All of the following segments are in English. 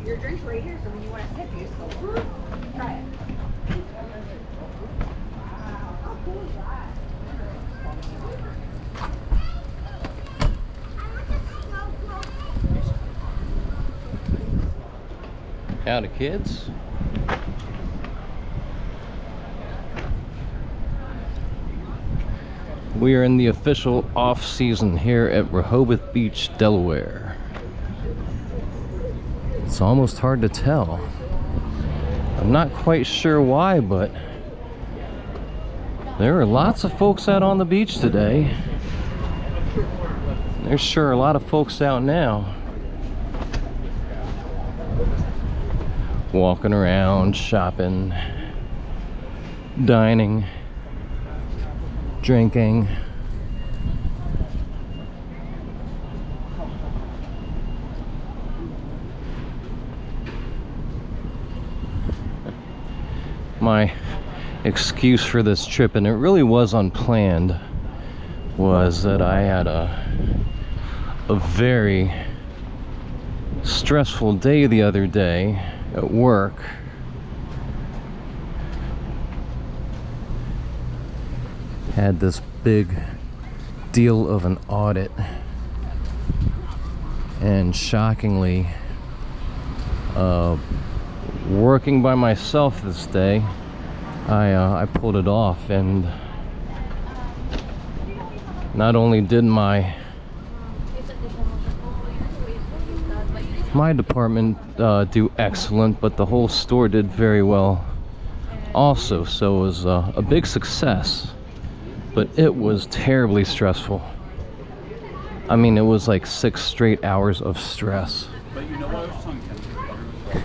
Your drink's right here, so when you want to sip, you just go, try it. Wow, how cool is that? Howdy, kids. We are in the official off-season here at Rehoboth Beach, Delaware. It's almost hard to tell. I'm not quite sure why, but there are lots of folks out on the beach today. There's sure a lot of folks out now. Walking around, shopping, dining, drinking. My excuse for this trip, and it really was unplanned, was that I had a very stressful day the other day at work. Had this big deal of an audit, and shockingly, working by myself this day, I pulled it off, and not only did my department do excellent, but the whole store did very well also. So it was a big success, but it was terribly stressful. I mean, it was like 6 straight hours of stress.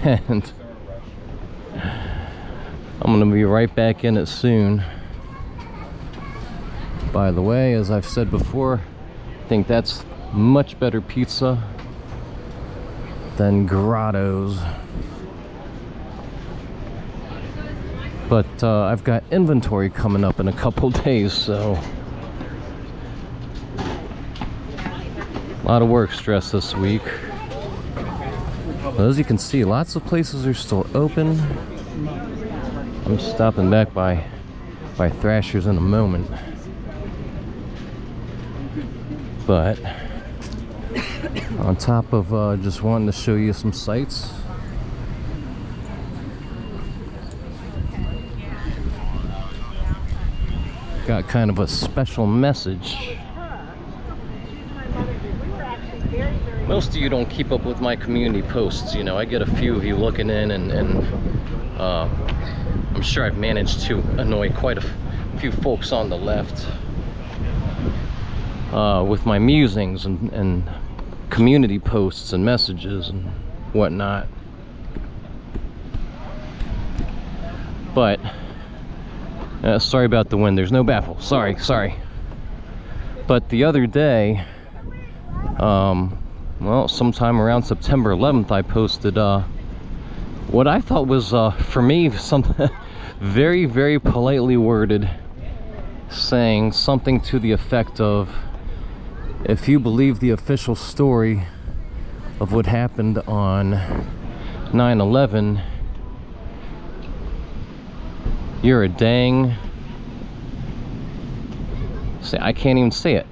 And I'm gonna be right back in it soon. By the way, as I've said before, I think that's much better pizza than Grotto's. But I've got inventory coming up in a couple days, so a lot of work stress this week. But as you can see, lots of places are still open. I'm stopping back by Thrasher's in a moment. But on top of just wanting to show you some sights, got kind of a special message. Most of you don't keep up with my community posts. You know, I get a few of you looking in, and I'm sure I've managed to annoy quite a few folks on the left with my musings and community posts and messages and whatnot. But sorry about the wind. There's no baffle. Sorry. But the other day, well, sometime around September 11th, I posted what I thought was for me something very, very politely worded, saying something to the effect of, if you believe the official story of what happened on 9/11, you're a dang, I can't even say it,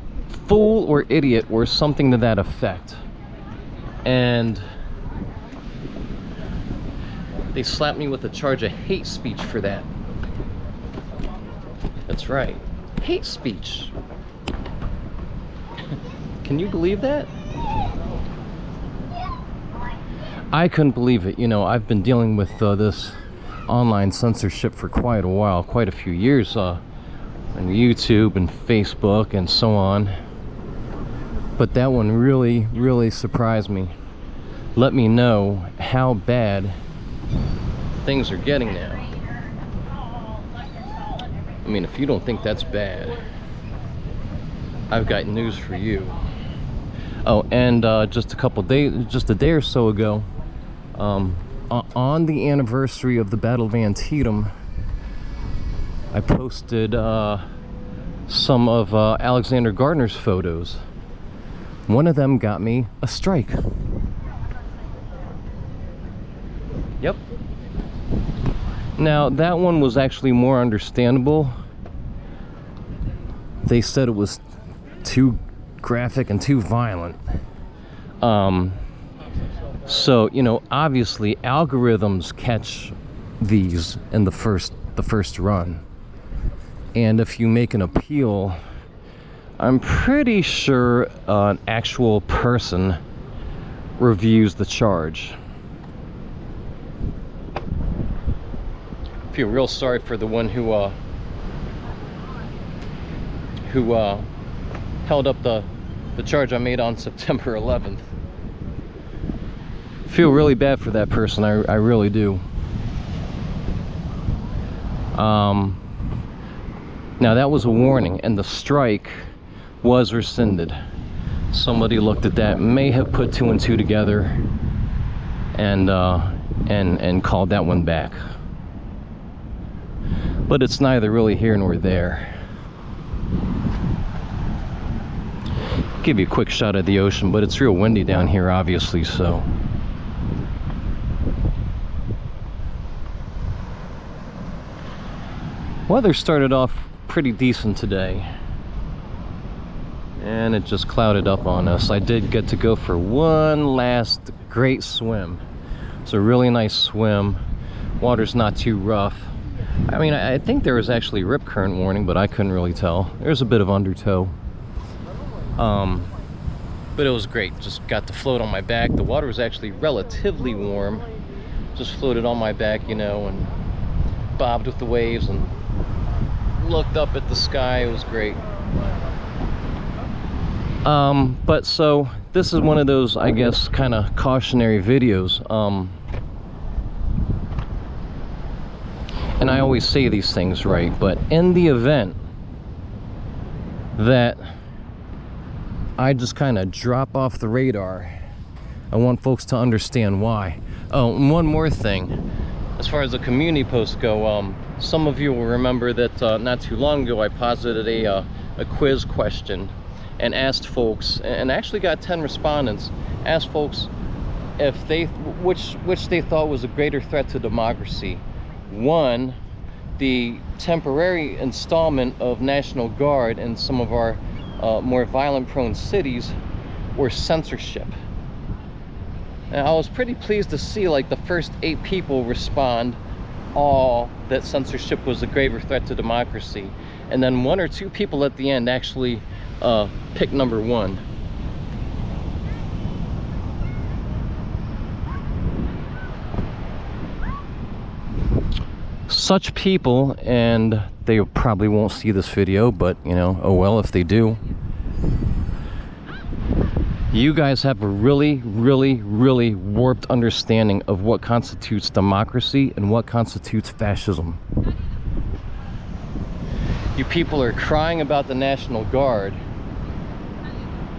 fool or idiot or something to that effect. And they slapped me with a charge of hate speech for that. That's right, hate speech. Can you believe that? I couldn't believe it. You know, I've been dealing with this online censorship for quite a while, quite a few years, on YouTube and Facebook and so on. But that one really, really surprised me. Let me know how bad things are getting now. I mean, if you don't think that's bad, I've got news for you. Oh, and just a day or so ago, on the anniversary of the Battle of Antietam, I posted some of Alexander Gardner's photos. One of them got me a strike. Yep. Now, that one was actually more understandable. They said it was too graphic and too violent. So, you know, obviously algorithms catch these in the first run. And if you make an appeal, I'm pretty sure an actual person reviews the charge. I feel real sorry for the one who held up the charge I made on September 11th. Feel really bad for that person. I really do. Now that was a warning, and the strike was rescinded. Somebody looked at that, may have put 2 and 2 together, and called that one back. But it's neither really here nor there. Give you a quick shot at the ocean, but it's real windy down here, obviously, so. Weather started off pretty decent today, and it just clouded up on us. I did get to go for one last great swim. It's a really nice swim. Water's not too rough. I mean, I think there was actually rip current warning, but I couldn't really tell. There's a bit of undertow. But it was great. Just got to float on my back. The water was actually relatively warm. Just floated on my back, you know, and bobbed with the waves and looked up at the sky. It was great. But so this is one of those, I guess, kind of cautionary videos. And I always say these things right, but in the event that I just kind of drop off the radar, I want folks to understand why. Oh, and one more thing. As far as the community posts go, some of you will remember that not too long ago I posited a quiz question and asked folks, and actually got 10 respondents, asked folks if which they thought was a greater threat to democracy. One, the temporary installment of National Guard in some of our more violent-prone cities, or censorship. And I was pretty pleased to see, like, the first 8 people respond all that censorship was a graver threat to democracy, and then 1 or 2 people at the end actually picked number 1. Such people, and they probably won't see this video, but you know, oh well if they do. You guys have a really warped understanding of what constitutes democracy and what constitutes fascism. You people are crying about the National Guard.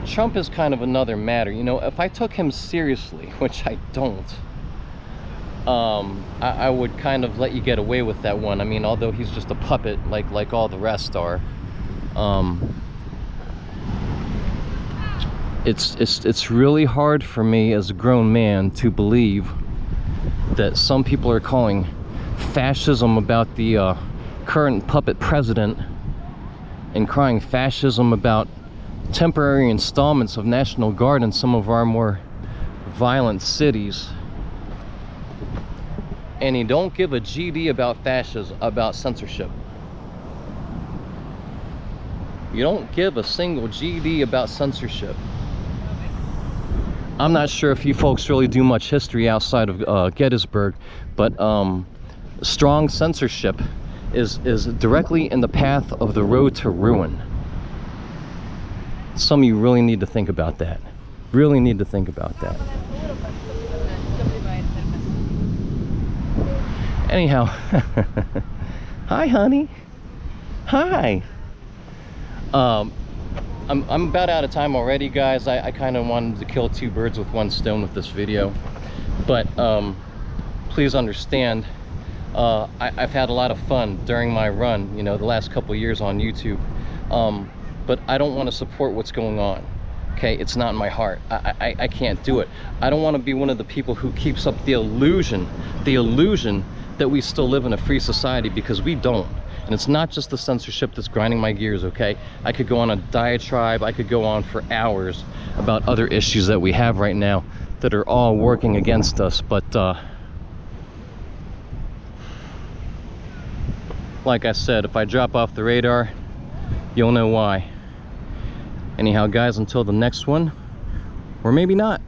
Trump is kind of another matter. You know, if I took him seriously, which I don't, I would kind of let you get away with that one. I mean, although he's just a puppet like all the rest are. It's really hard for me as a grown man to believe that some people are calling fascism about the current puppet president and crying fascism about temporary installments of National Guard in some of our more violent cities. And he don't give a GD about fascism, about censorship. You don't give a single GD about censorship. I'm not sure if you folks really do much history outside of Gettysburg, but strong censorship is directly in the path of the road to ruin. Some of you really need to think about that. Really need to think about that. Anyhow, hi honey, hi. I'm about out of time already, guys. I kind of wanted to kill 2 birds with 1 stone with this video, but please understand, I've had a lot of fun during my run, you know, the last couple of years on YouTube, but I don't want to support what's going on, Okay, it's not in my heart. I can't do it. I don't want to be one of the people who keeps up the illusion that we still live in a free society, because we don't. And it's not just the censorship that's grinding my gears, okay? I could go on a diatribe, I could go on for hours about other issues that we have right now that are all working against us, but like I said, if I drop off the radar, you'll know why. Anyhow, guys, until the next one, or maybe not.